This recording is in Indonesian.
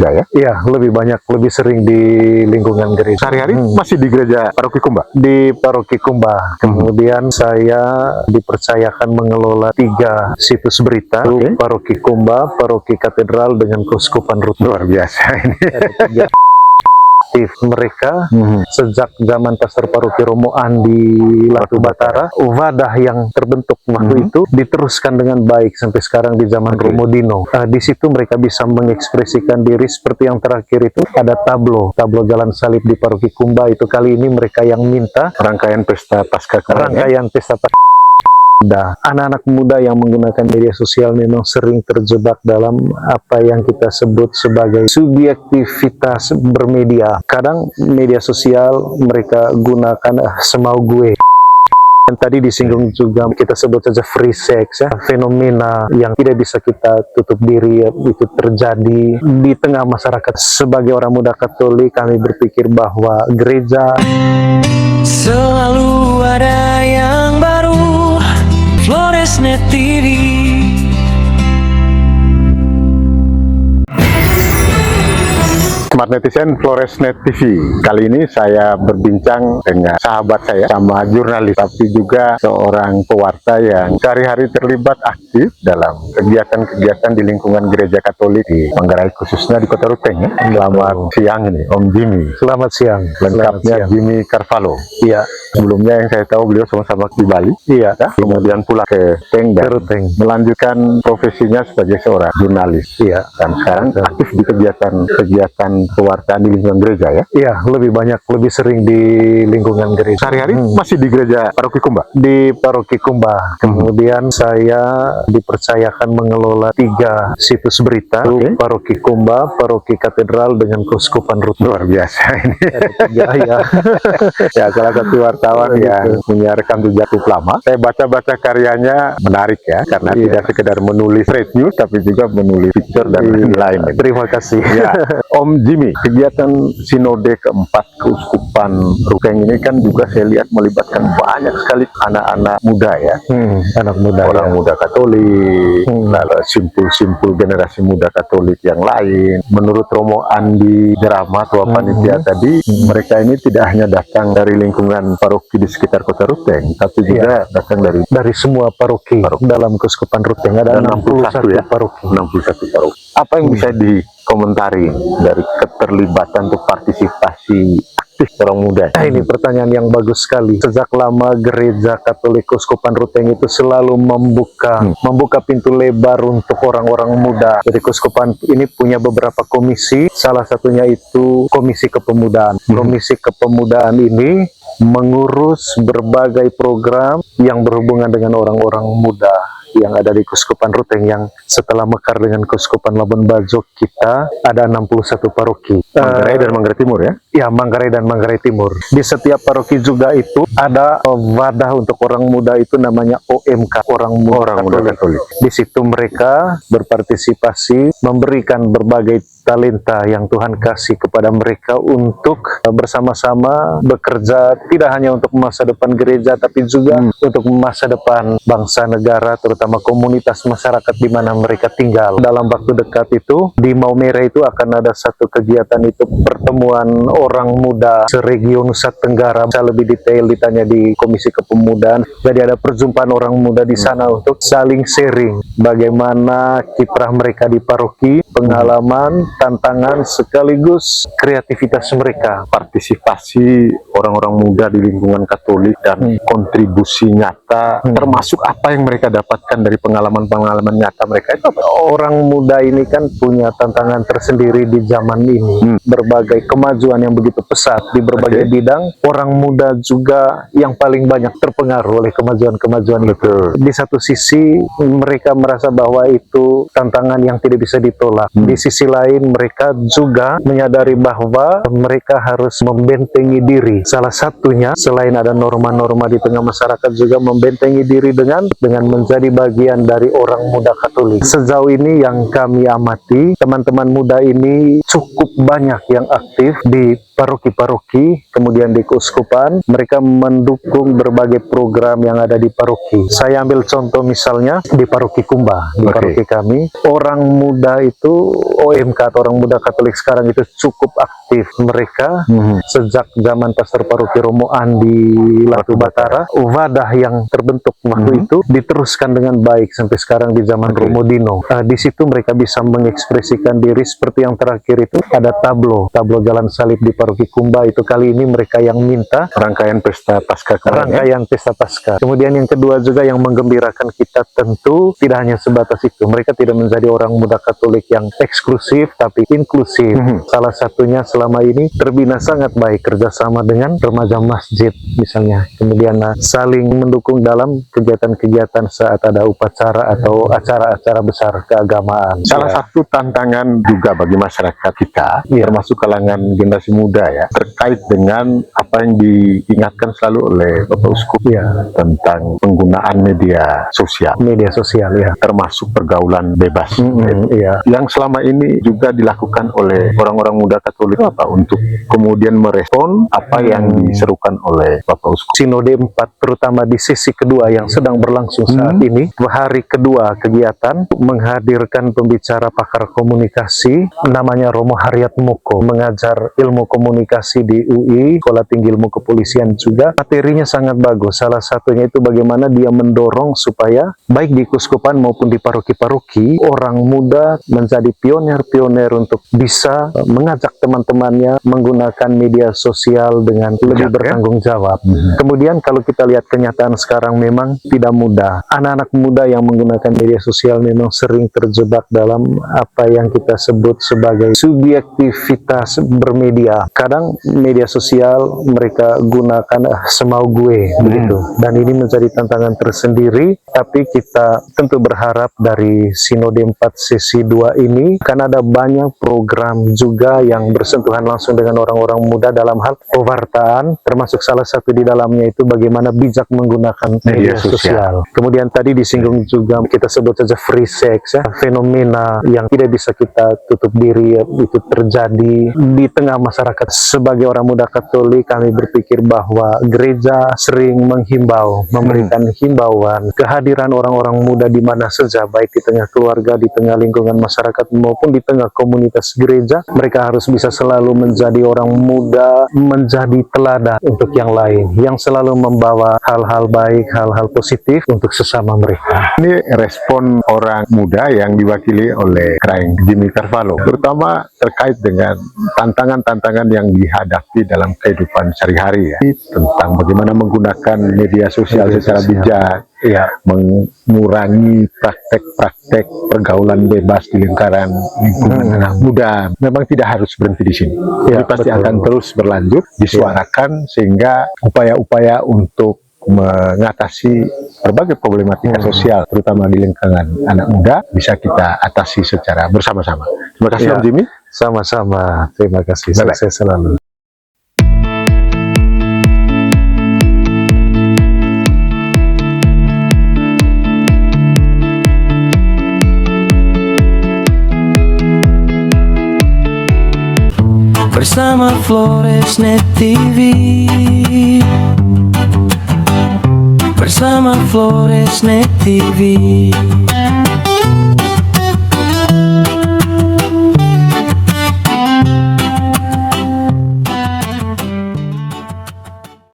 Ya? Iya, lebih banyak, lebih sering di lingkungan gereja. Sehari-hari masih di gereja Paroki Kumba? Di Paroki Kumba. Kemudian saya dipercayakan mengelola 3 situs berita. Paroki Kumba, Paroki Katedral, dengan Keuskupan Ruteng. Luar biasa ini. Ada 3 aktif mereka sejak zaman Pastor Paroki Romo Andi Latu Batara. Wadah yang terbentuk waktu itu diteruskan dengan baik sampai sekarang di zaman Romo Dino. Di situ mereka bisa mengekspresikan diri seperti yang terakhir itu ada tablo Jalan Salib di Paroki Kumba. Itu kali ini mereka yang minta Rangkaian pesta Paskah kemarin. rangkaian pesta Paskah. Anak-anak muda yang menggunakan media sosial memang sering terjebak dalam apa yang kita sebut sebagai subjektivitas bermedia. Kadang media sosial mereka gunakan semau gue. Dan tadi disinggung juga, kita sebut saja free sex, ya, fenomena yang tidak bisa kita tutup diri, ya, itu terjadi di tengah masyarakat. Sebagai orang muda Katolik, kami berpikir bahwa gereja selalu ada yang baru. Floresnet TV. Smart Netizen, Floresnet TV. Kali ini saya berbincang dengan sahabat saya, sama jurnalis, tapi juga seorang pewarta yang sehari-hari terlibat aktif dalam kegiatan-kegiatan di lingkungan gereja Katolik di Manggarai, khususnya di Kota Ruteng. Ya. Selamat siang ini, Om Jimmy. Selamat siang. Lengkapnya Jimmy Carvalho. Iya. Sebelumnya yang saya tahu beliau sama-sama di Bali. Iya. Ya. Kemudian pulang ke Ruteng dan melanjutkan profesinya sebagai seorang jurnalis. Iya. Dan sekarang aktif di kegiatan pewartaan di lingkungan gereja, ya? Iya, lebih banyak, lebih sering di lingkungan gereja. Sehari-hari masih di gereja Paroki Kumba? Di Paroki Kumba. Kemudian saya dipercayakan mengelola 3 situs berita. Paroki Kumba, Paroki Katedral, dengan Keuskupan Ruteng. Luar biasa ini. Ada 3, ya. Ya, salah satu wartawan yang punya rekam jejak cukup lama. Saya baca-baca karyanya, menarik ya, karena tidak sekedar menulis trade news, tapi juga menulis picture dan lain-lain. Terima kasih. Ya, Om Jimmy, kegiatan sinode keempat Keuskupan Ruteng ini kan juga saya lihat melibatkan banyak sekali anak-anak muda, ya. Anak muda, orang muda Katolik, lalu simpul-simpul generasi muda Katolik yang lain. Menurut Romo Andi Drama, tua panitia tadi, mereka ini tidak hanya datang dari lingkungan paroki di sekitar Kota Ruteng, tapi juga datang dari semua paroki dalam Keuskupan Ruteng. Ada 61 ya? paroki. 61 paroki. Apa yang bisa dikomentari dari keterlibatan atau partisipasi aktif orang muda? Ini pertanyaan yang bagus sekali. Sejak lama gereja Katolik Keuskupan Ruteng itu selalu membuka pintu lebar untuk orang-orang muda. Jadi Keuskupan ini punya beberapa komisi, salah satunya itu Komisi Kepemudaan. Komisi Kepemudaan ini mengurus berbagai program yang berhubungan dengan orang-orang muda yang ada di Keuskupan Ruteng, yang setelah mekar dengan Keuskupan Labuan Bajo kita ada 61 paroki. Manggarai dan Manggarai Timur, ya? Ya, Manggarai dan Manggarai Timur. Di setiap paroki juga itu ada wadah untuk orang muda, itu namanya OMK, orang muda Katolik. Di situ mereka berpartisipasi, memberikan berbagai talenta yang Tuhan kasih kepada mereka untuk bersama-sama bekerja, tidak hanya untuk masa depan gereja, tapi juga untuk masa depan bangsa negara, terutama komunitas masyarakat di mana mereka tinggal. Dalam waktu dekat itu, di Maumere itu akan ada satu kegiatan, itu pertemuan orang muda seregion Nusa Tenggara. Bisa lebih detail ditanya di Komisi Kepemudaan. Jadi ada perjumpaan orang muda di sana untuk saling sharing bagaimana kiprah mereka di paroki, pengalaman, tantangan, sekaligus kreativitas mereka. Partisipasi orang-orang muda di lingkungan Katolik dan kontribusi nyata, termasuk apa yang mereka dapatkan dari pengalaman-pengalaman nyata mereka itu apa? Orang muda ini kan punya tantangan tersendiri di zaman ini. Berbagai kemajuan yang begitu pesat di berbagai bidang, orang muda juga yang paling banyak terpengaruh oleh kemajuan-kemajuan itu. Di satu sisi mereka merasa bahwa itu tantangan yang tidak bisa ditolak. Di sisi lain mereka juga menyadari bahwa mereka harus membentengi diri. Salah satunya, selain ada norma-norma di tengah masyarakat, juga membentengi diri dengan menjadi bagian dari orang muda Katolik. Sejauh ini yang kami amati, teman-teman muda ini cukup banyak yang aktif di paroki-paroki, kemudian di keuskupan, mereka mendukung berbagai program yang ada di paroki. Saya ambil contoh misalnya di paroki Kumba, di paroki kami, orang muda itu, OMK atau orang muda Katolik sekarang itu cukup aktif. Mereka sejak zaman Pastor Paroki Romo Andi Latu Batara, wadah yang terbentuk waktu itu diteruskan dengan baik sampai sekarang di zaman Romo Dino. Di situ mereka bisa mengekspresikan diri seperti yang terakhir itu ada tablo Jalan Salib di paroki Kumba itu kali ini mereka yang minta Rangkaian pesta Paskah kemarin, rangkaian pesta Paskah. Kemudian yang kedua juga yang menggembirakan kita tentu tidak hanya sebatas itu. Mereka tidak menjadi orang muda Katolik yang eksklusif tapi inklusif. Salah satunya selama ini terbina sangat baik kerjasama dengan remaja masjid misalnya. Kemudian saling mendukung dalam kegiatan-kegiatan saat ada upacara atau acara-acara besar keagamaan. Salah satu tantangan juga bagi masyarakat kita, termasuk kalangan generasi muda ya, terkait dengan apa yang diingatkan selalu oleh Bapak Uskup tentang penggunaan media sosial. Media sosial ya, termasuk pergaulan bebas. Yang selama ini juga dilakukan oleh orang-orang muda Katolik apa untuk kemudian merespon apa yang diserukan oleh Bapak Uskup. Sinode 4 terutama di sesi kedua yang sedang berlangsung saat ini, hari kedua kegiatan menghadirkan pembicara pakar komunikasi namanya Romo Haryat Moko, mengajar ilmu komunikasi di UI, Sekolah Tinggi Ilmu Kepolisian juga. Materinya sangat bagus. Salah satunya itu bagaimana dia mendorong supaya baik di keuskupan maupun di paroki-paroki orang muda menjadi pionir-pionir untuk bisa mengajak teman-temannya menggunakan media sosial dengan lebih bertanggung jawab. Kemudian kalau kita lihat kenyataan sekarang memang tidak mudah. Anak-anak muda yang menggunakan media sosial memang sering terjebak dalam apa yang kita sebut sebagai subjektivitas bermedia. Kadang media sosial mereka gunakan semau gue begitu. Dan ini menjadi tantangan tersendiri, tapi kita tentu berharap dari Sinode 4 sesi 2 ini kan ada banyak program juga yang bersentuhan langsung dengan orang-orang muda dalam hal pewartaan, termasuk salah satu di dalamnya itu bagaimana bijak menggunakan media sosial. Kemudian tadi disinggung juga kita sebut saja free sex ya, fenomena yang tidak bisa kita tutup diri itu terjadi di tengah masyarakat. Sebagai orang muda Katolik kami berpikir bahwa gereja sering menghimbau, memberikan himbauan kehadiran orang-orang muda di mana saja, baik di tengah keluarga, di tengah lingkungan masyarakat maupun di tengah komunitas gereja. Mereka harus bisa selalu menjadi orang muda, menjadi teladan untuk yang lain, yang selalu membawa hal-hal baik, hal-hal positif untuk sesama mereka. Ini respon orang muda yang diwakili oleh Kraeng Jimmy Carvalho, terutama terkait dengan tantangan-tantangan yang dihadapi dalam kehidupan sehari-hari ya, tentang bagaimana menggunakan media sosial secara bijak, mengurangi praktek-praktek pergaulan bebas di lingkaran lingkungan anak muda. Memang tidak harus berhenti di sini. Ini pasti akan terus berlanjut, disuarakan sehingga upaya-upaya untuk mengatasi berbagai problematika sosial, terutama di lingkungan anak muda, bisa kita atasi secara bersama-sama. Terima kasih Om Jimmy. Sama-sama. Terima kasih. Bye-bye. Sukses selalu. Bersama Floresnet TV, bersama Floresnet TV.